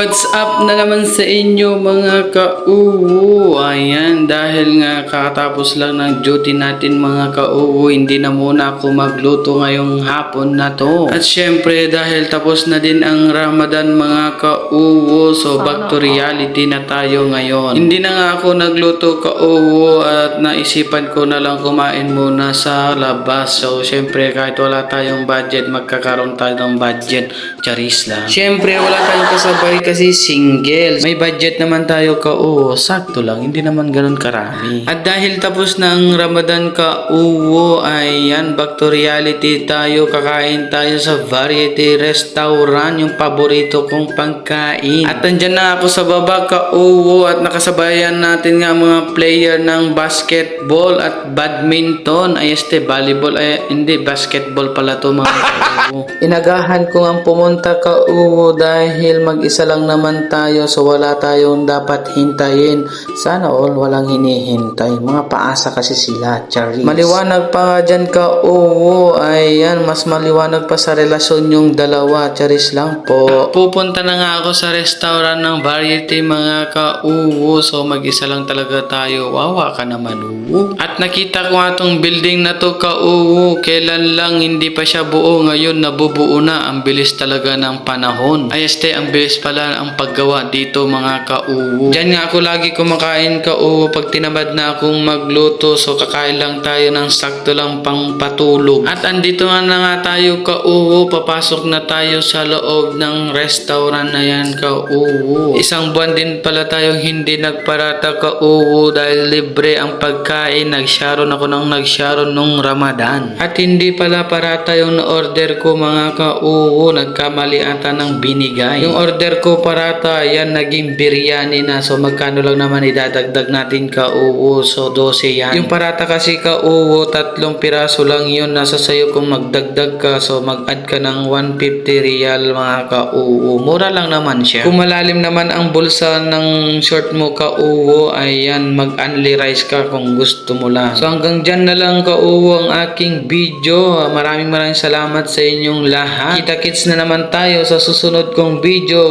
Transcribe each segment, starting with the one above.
What's up na naman sa inyo mga ka-uwu? Ayan, dahil nga kakatapos lang ng duty natin mga ka-uwu, hindi na muna ako magluto ngayong hapon na to. At syempre dahil tapos na din ang Ramadan mga ka-uwu, so back to reality na tayo ngayon. Hindi na nga ako nagluto ka-uwu at naisipan ko na lang kumain muna sa labas. So syempre kahit wala tayong budget, magkakaroon tayo ng budget. Charis lang. Syempre wala tayong kasabay kasi single. May budget naman tayo ka-uwo. Sakto lang. Hindi naman ganun karami. At dahil tapos na ang Ramadan ka-uwo, ayan, back to reality tayo. Kakain tayo sa variety restaurant. Yung paborito kong pagkain. At andyan na ako sa baba ka-uwo. At nakasabayan natin nga mga player ng basketball at badminton. Ay este, volleyball. Ay, hindi, basketball pala to mga ka-uwo. Inagahan ko ang pumunta ka-uwo dahil mag-isa lang naman tayo, so wala tayong dapat hintayin. Sana all walang hinihintay. Mga paasa kasi sila, Charis. Maliwanag pa nga dyan ka-uwo. Ayan, mas maliwanag pa sa relasyon yung dalawa. Charis lang po. Pupunta na nga ako sa restaurant ng variety mga ka-uwo. So mag-isa lang talaga tayo. Wawa ka naman, uwo. At nakita ko nga tong building na to ka-uwo. Kailan lang hindi pa siya buo, ngayon nabubuo na. Ang bilis talaga ng panahon. Ay este, ang bilis pala ang paggawa dito mga ka-uwo. Diyan nga ako lagi kumakain ka-uwo pag tinamad na akong magluto. So kakain lang tayo ng sakto lang pang patulog. At andito nga na nga tayo ka-uwo. Papasok na tayo sa loob ng restaurant na yan ka-uwo. Isang buwan din pala tayong hindi nagparata ka-uwo dahil libre ang pagkain. Nag-sharon ako ng nag-sharon nung Ramadan. At hindi pala parata yung na-order ko mga ka-uwo. Nagkamali ata ng binigay. Yung order ko parata, yan naging biryani na. So magkano lang naman idadagdag natin ka-uwo. So 12 yan. Yung parata kasi ka-uwo, 3 piraso lang yun. Nasa sayo kung magdagdag ka. So mag-add ka ng 150 real mga ka-uwo. Mura lang naman siya. Kung malalim naman ang bulsa ng short mo ka-uwo, ayan, mag-only rice ka kung gusto mo lang. So hanggang dyan na lang ka-uwo ang aking video. Maraming salamat sa inyong lahat. Kita-kits na naman tayo sa susunod kong video.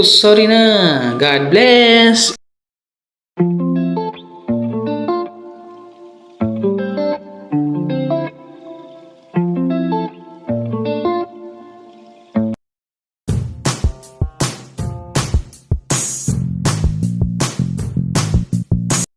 Sorry na. God bless.